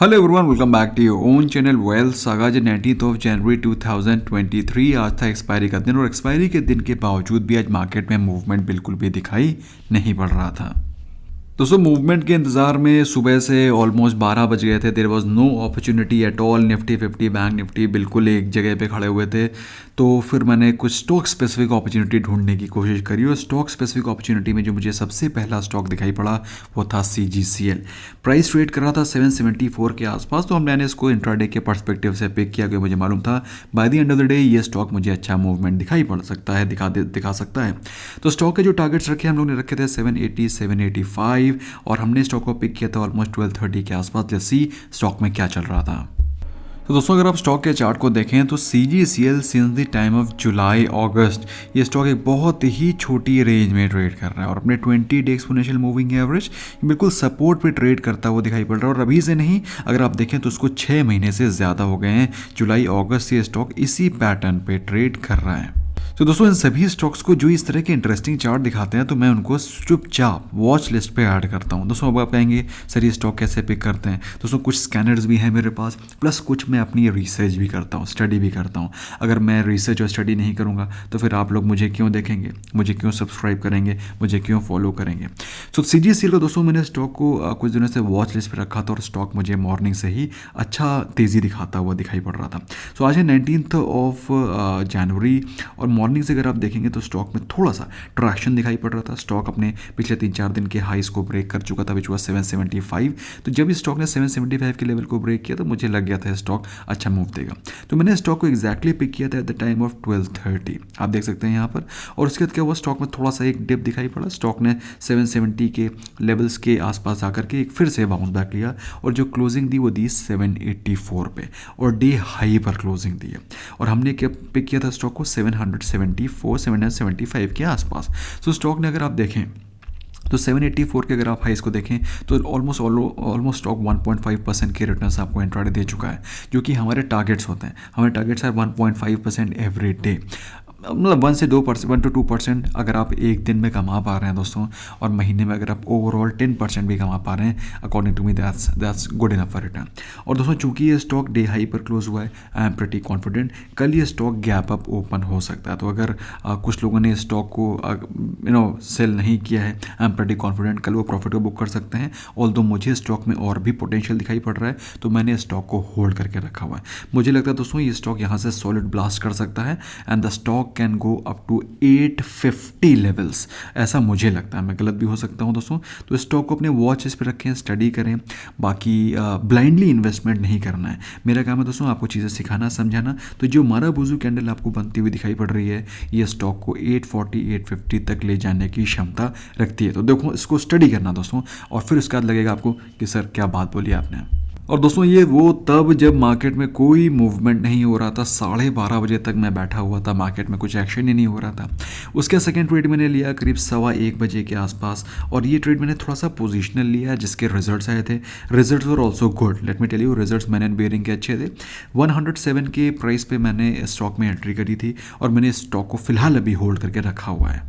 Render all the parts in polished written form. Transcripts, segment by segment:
Hello everyone, welcome back to your own channel wealth saga. जो 19 of January 2023 आज था expiry का दिन, और एक्सपायरी के दिन के बावजूद भी आज मार्केट में मूवमेंट बिल्कुल भी दिखाई नहीं पड़ रहा था। दोस्तों, मूवमेंट के इंतजार में सुबह से ऑलमोस्ट 12 बज गए थे। There was no opportunity at all. Nifty 50 bank Nifty बिल्कुल एक जगह पे खड़े हुए थे। तो फिर मैंने कुछ स्टॉक स्पेसिफिक अपॉर्चुनिटी ढूंढने की कोशिश करी, और स्टॉक स्पेसिफिक अपॉर्चुनिटी में जो मुझे सबसे पहला स्टॉक दिखाई पड़ा वो था CGCL। प्राइस ट्रेड कर रहा था 774 के आसपास। तो मैंने इसको इंट्राडे के पर्सपेक्टिव से पिक किया, क्योंकि मुझे मालूम था by the end of the day ये स्टॉक मुझे अच्छा मूवमेंट दिखाई पड़ सकता है, दिखा सकता है। तो स्टॉक के जो टारगेट्स रखे हम लोग ने रखे थे 780 785, और हमने स्टॉक को पिक किया था ऑलमोस्ट 1230 के आसपास। लेट्स सी स्टॉक में क्या चल रहा था। तो दोस्तों, अगर आप स्टॉक के चार्ट को देखें तो CGCL since the time of जुलाई अगस्त ये स्टॉक एक बहुत ही छोटी रेंज में ट्रेड कर रहा है, और अपने 20 डे एक्सपोनेंशियल मूविंग एवरेज बिल्कुल सपोर्ट पे ट्रेड करता हुआ दिखाई पड़ रहा है। और अभी से नहीं, अगर आप देखें तो उसको 6 महीने से ज़्यादा हो गए हैं। जुलाई अगस्त से ये स्टॉक इसी पैटर्न पे ट्रेड कर रहा है। तो दोस्तों, इन सभी स्टॉक्स को जो इस तरह के इंटरेस्टिंग चार्ट दिखाते हैं तो मैं उनको चुपचाप वॉच लिस्ट पे ऐड करता हूं। दोस्तों, अब आप कहेंगे सर ये स्टॉक कैसे पिक करते हैं। दोस्तों, कुछ स्कैनर्स भी हैं मेरे पास, प्लस कुछ मैं अपनी रिसर्च भी करता हूं, स्टडी भी करता हूं। अगर मैं रिसर्च और स्टडी नहीं करूंगा तो फिर आप लोग मुझे क्यों देखेंगे, मुझे क्यों सब्सक्राइब करेंगे, मुझे क्यों फॉलो करेंगे। सो CGCL का दोस्तों मैंने स्टॉक को कुछ दिनों से वॉच लिस्ट पर रखा था, और स्टॉक मुझे मॉर्निंग से ही अच्छा तेज़ी दिखाता हुआ दिखाई पड़ रहा था। सो आज है 19 ऑफ जनवरी, और मॉर्निंग से अगर आप देखेंगे तो स्टॉक में थोड़ा सा ट्रैक्शन दिखाई पड़ रहा था। स्टॉक अपने पिछले 3-4 दिन के हाईस को ब्रेक कर चुका था, विच वाज 775। तो जब इस स्टॉक ने 775 के लेवल को ब्रेक किया तो मुझे लग गया था स्टॉक अच्छा मूव देगा। तो मैंने स्टॉक को एग्जैक्टली पिक किया था एट द टाइम ऑफ 1230, आप देख सकते हैं यहाँ पर। और उसके बाद क्या हुआ, स्टॉक में थोड़ा सा एक डिप दिखाई पड़ा। स्टॉक ने 770 के लेवल्स के आसपास आकर के एक फिर से बाउंस बैक लिया, और जो क्लोजिंग दी वो दी 784 पे, और डे हाई पर क्लोजिंग दी है। और हमने क्या पिक किया था स्टॉक को 774 775 के आसपास। सो स्टॉक ने अगर आप देखें तो 784 के अगर आप हाइस को देखें तो ऑलमोस्ट स्टॉक 1.5% के रिटर्न्स आपको इंट्राडे दे चुका है, जो कि हमारे टारगेट्स होते हैं। हमारे टारगेट्स है 1.5% एवरी डे, मतलब 1 to 2% अगर आप एक दिन में कमा पा रहे हैं दोस्तों, और महीने में अगर आप ओवरऑल 10% भी कमा पा रहे हैं, according to me that's good enough for return. और दोस्तों, चूंकि ये स्टॉक डे हाई पर क्लोज हुआ है, आई एम प्रेटी कॉन्फिडेंट कल ये स्टॉक गैप अप ओपन हो सकता है। तो अगर कुछ लोगों ने स्टॉक को सेल नहीं किया है, आई एम प्रेटी कॉन्फिडेंट कल वो प्रॉफिट को बुक कर सकते हैं। ऑल्दो मुझे स्टॉक में और भी पोटेंशियल दिखाई पड़ रहा है, तो मैंने स्टॉक को होल्ड करके रखा हुआ है। मुझे लगता है दोस्तों ये स्टॉक यहाँ से सॉलिड ब्लास्ट कर सकता है, and the stock can go up to 850 levels, ऐसा मुझे लगता है। मैं गलत भी हो सकता हूं दोस्तों। तो स्टॉक को अपने वॉच पे रखें, स्टडी करें। बाकी ब्लाइंडली इन्वेस्टमेंट नहीं करना है। मेरा काम है दोस्तों आपको चीज़ें सिखाना, समझाना। तो जो मारा बुजू कैंडल आपको बनती हुई दिखाई पड़ रही है, ये स्टॉक को 840 850 तक ले जाने की क्षमता रखती है। तो देखो, इसको स्टडी करना दोस्तों, और फिर उसके बाद लगेगा आपको कि सर क्या बात बोली आपने। और दोस्तों, ये वो तब जब मार्केट में कोई मूवमेंट नहीं हो रहा था। 12:30 बजे तक मैं बैठा हुआ था, मार्केट में कुछ एक्शन ही नहीं हो रहा था। उसके सेकंड ट्रेड मैंने लिया करीब 1:15 बजे के आसपास, और ये ट्रेड मैंने थोड़ा सा पोजीशनल लिया जिसके रिजल्ट्स आए थे। Results were also good, let me tell you. Results Menon and bearing के अच्छे थे। 107 के प्राइस पे मैंने स्टॉक में एंट्री करी थी, और मैंने स्टॉक को फिलहाल अभी होल्ड करके रखा हुआ है।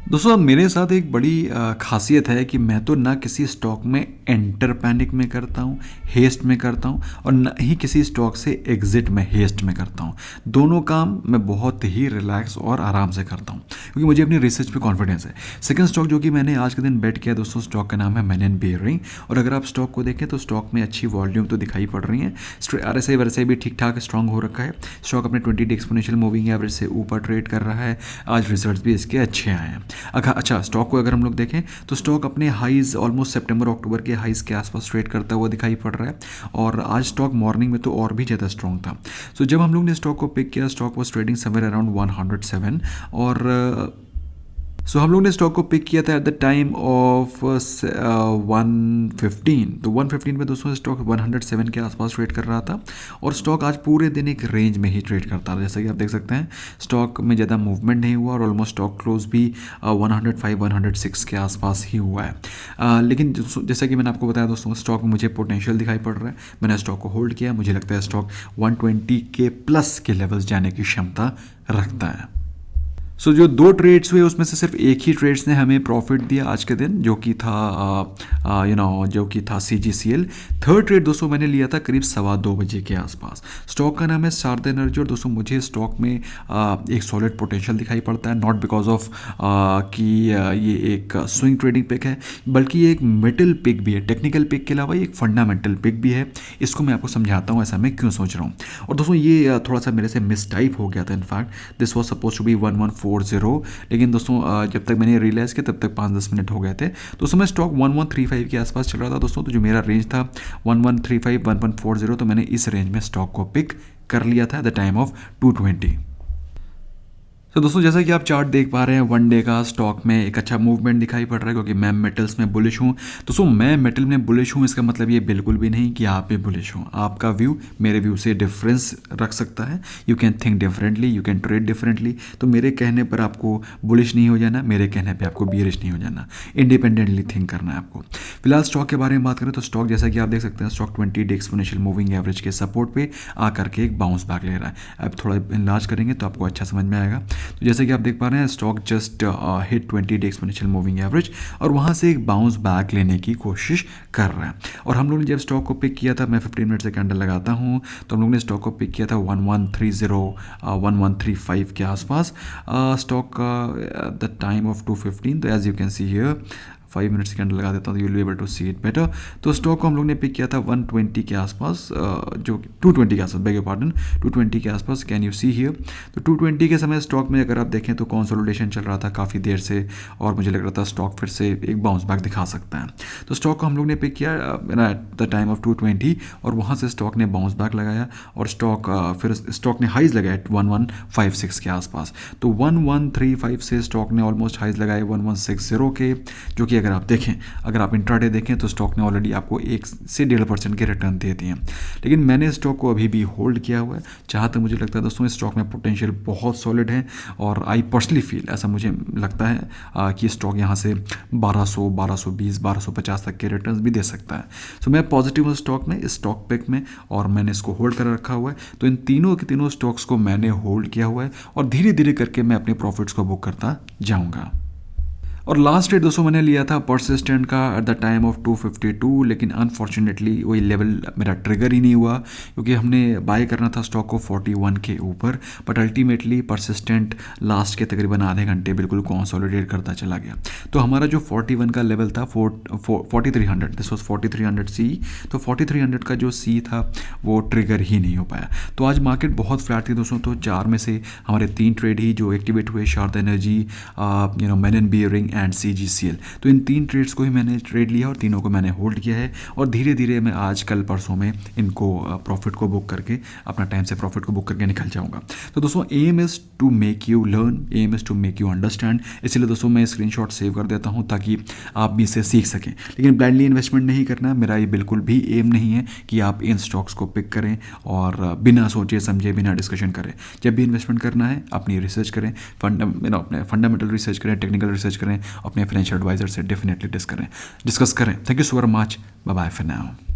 दोस्तों, मेरे साथ एक बड़ी खासियत है कि मैं तो ना किसी स्टॉक में एंटर पैनिक में करता हूँ, हेस्ट में करता हूँ, और ना ही किसी स्टॉक से एग्जिट में हेस्ट में करता हूँ। दोनों काम मैं बहुत ही रिलैक्स और आराम से करता हूँ, क्योंकि मुझे अपनी रिसर्च पे कॉन्फिडेंस है। सेकंड स्टॉक जो कि मैंने आज के दिन बेट किया दोस्तों, स्टॉक का नाम है मैन एंड बेयरिंग। और अगर आप स्टॉक को देखें तो स्टॉक में अच्छी वॉल्यूम तो दिखाई पड़ रही है। RSI वैसे भी ठीक ठाक स्ट्रांग हो रखा है। स्टॉक अपने 20 डे एक्सपोनेंशियल मूविंग एवरेज से ऊपर ट्रेड कर रहा है। आज रिजल्ट भी इसके अच्छे आए हैं। अच्छा, स्टॉक को अगर हम लोग देखें तो स्टॉक अपने हाईज ऑलमोस्ट सितंबर अक्टूबर के हाईज के आसपास ट्रेड करता हुआ दिखाई पड़ रहा है, और आज स्टॉक मॉर्निंग में तो और भी ज़्यादा स्ट्रॉन्ग था। सो जब हम लोग ने स्टॉक को पिक किया, stock was trading somewhere around 107, और सो हम लोग ने स्टॉक को पिक किया था एट द टाइम ऑफ 115। तो 115 में दोस्तों स्टॉक 107 के आसपास ट्रेड कर रहा था, और स्टॉक आज पूरे दिन एक रेंज में ही ट्रेड करता था। जैसा कि आप देख सकते हैं, स्टॉक में ज़्यादा मूवमेंट नहीं हुआ, और ऑलमोस्ट स्टॉक क्लोज भी 105 106 के आसपास ही हुआ है। लेकिन जैसा कि मैंने आपको बताया दोस्तों, स्टॉक में मुझे पोटेंशियल दिखाई पड़ रहा है। मैंने स्टॉक को होल्ड किया। मुझे लगता है स्टॉक 120 के प्लस के लेवल्स जाने की क्षमता रखता है। सो जो 2 ट्रेड्स हुए उसमें से सिर्फ एक ही ट्रेड्स ने हमें प्रॉफिट दिया आज के दिन, जो कि था जो कि था CGCL। थर्ड ट्रेड दोस्तों मैंने लिया था करीब 2:15 के आसपास। स्टॉक का नाम है शारदा एनर्जी और दोस्तों मुझे स्टॉक में एक सॉलिड पोटेंशियल दिखाई पड़ता है, नॉट बिकॉज ऑफ कि ये एक स्विंग ट्रेडिंग पिक है, बल्कि ये एक मिडल पिक भी है। टेक्निकल पिक के अलावा ये एक फंडामेंटल पिक भी है। इसको मैं आपको समझाता हूँ ऐसा मैं क्यों सोच रहा हूँ। और दोस्तों ये थोड़ा सा मेरे से मिस टाइप हो गया था। In fact this was suppose to be 1140, लेकिन दोस्तों जब तक मैंने रियलाइज़ किया तब तक 5-10 मिनट हो गए थे। तो उस समय स्टॉक 1135 के आसपास चल रहा था दोस्तों। तो जो मेरा रेंज था 1135 1140, तो मैंने इस रेंज में स्टॉक को पिक कर लिया था एट द टाइम ऑफ 220। तो दोस्तों जैसा कि आप चार्ट देख पा रहे हैं, वन डे का स्टॉक में एक अच्छा मूवमेंट दिखाई पड़ रहा है, क्योंकि मैं मेटल्स में बुलिश हूँ। दोस्तों मैं मेटल में बुलिश हूँ इसका मतलब ये बिल्कुल भी नहीं कि आप भी बुलिश हो। आपका व्यू मेरे व्यू से डिफरेंस रख सकता है। You can think differently, you can trade differently. तो मेरे कहने पर आपको बुलिश नहीं हो जाना, मेरे कहने पर आपको बियरिश नहीं हो जाना। इंडिपेंडेंटली थिंक करना है आपको। फिलहाल स्टॉक के बारे में बात करें तो स्टॉक जैसा कि आप देख सकते हैं, stock 20 day exponential moving average के सपोर्ट पे आकर के एक बाउंस बैक ले रहा है। अब थोड़ा इलाज करेंगे तो आपको अच्छा समझ में आएगा। तो जैसे कि आप देख पा रहे हैं, stock just hit 20 day exponential moving average और वहाँ से एक बाउंस बैक लेने की कोशिश कर रहा है। और हम लोग ने जब स्टॉक को पिक किया था, मैं 15 मिनट से कैंडल लगाता हूँ, तो हम लोग ने स्टॉक को पिक किया था 1130 1135 के आसपास। Stock the time of 215। तो as you can see here 5 minutes से कैंडल लगा देता हूँ, you will be able to see it better. तो स्टॉक को हम लोग ने पिक किया था 120 के आसपास, जो 220 के आसपास, बेग योर पार्डन, 220 के आसपास। Can you see here. तो 220 के समय स्टॉक में अगर आप देखें तो कंसोलिडेशन चल रहा था काफ़ी देर से, और मुझे लग रहा था स्टॉक फिर से एक बाउंस बैक दिखा सकता है। तो स्टॉक को हम लोग ने पिक किया एट द टाइम ऑफ 220 और वहाँ से स्टॉक ने बाउंस बैक लगाया और फिर स्टॉक ने हाइज लगाया 1156 के आसपास। तो 1135 से स्टॉक ने ऑलमोस्ट हाइज लगाए 1160 के, जो कि अगर आप देखें, अगर आप इंट्राडे देखें तो स्टॉक ने ऑलरेडी आपको 1 से 1.5% के रिटर्न दे दिए हैं। लेकिन मैंने स्टॉक को अभी भी होल्ड किया हुआ है, जहाँ तक मुझे लगता है दोस्तों इस स्टॉक में पोटेंशियल बहुत सॉलिड है। और आई पर्सनली फील, ऐसा मुझे लगता है कि स्टॉक यहाँ से 1200, 1220, 1250 तक के रिटर्न भी दे सकता है। सो मैं पॉजिटिव हूँ स्टॉक में, इस स्टॉक पिक में, और मैंने इसको होल्ड कर रखा हुआ है। तो इन तीनों के तीनों स्टॉक्स को मैंने होल्ड किया हुआ है और धीरे धीरे करके मैं अपने प्रॉफिट्स को बुक करता जाऊँगा। और लास्ट ट्रेड दोस्तों मैंने लिया था परसिस्टेंट का एट द टाइम ऑफ 252, लेकिन अनफॉर्चुनेटली वही लेवल मेरा ट्रिगर ही नहीं हुआ, क्योंकि हमने बाय करना था स्टॉक को 41 के ऊपर। बट अल्टीमेटली परसिस्टेंट लास्ट के तकरीबन आधे घंटे बिल्कुल कंसोलिडेट करता चला गया। तो हमारा जो 41 का लेवल था 4300, दिस वॉज 4300 सी, तो 4300 का जो सी था वो ट्रिगर ही नहीं हो पाया। तो आज मार्केट बहुत फ्लैट थी दोस्तों। तो 4 में से हमारे 3 ट्रेड ही जो एक्टिवेट हुए, Sharda energy, Menon bearing and CGCL। तो इन 3 ट्रेड्स को ही मैंने ट्रेड लिया और तीनों को मैंने होल्ड किया है। और धीरे धीरे मैं आज कल परसों में इनको प्रॉफिट को बुक करके, अपना टाइम से प्रॉफिट को बुक करके निकल जाऊंगा। तो दोस्तों aim is to make you learn, aim is to make you understand. इसलिए दोस्तों मैं स्क्रीनशॉट सेव कर देता हूँ ताकि आप भी इसे सीख सकें। लेकिन ब्लाइंडली इन्वेस्टमेंट नहीं करना, मेरा ये बिल्कुल भी एम नहीं है कि आप इन स्टॉक्स को पिक करें और बिना सोचे समझे, बिना डिस्कशन करें। जब भी इन्वेस्टमेंट करना है अपनी रिसर्च करें, अपने फंडामेंटल रिसर्च करें, टेक्निकल रिसर्च करें, अपने फाइनेंशियल एडवाइजर से डेफिनेटली डिस्कस करें। Thank you so much, bye bye for now.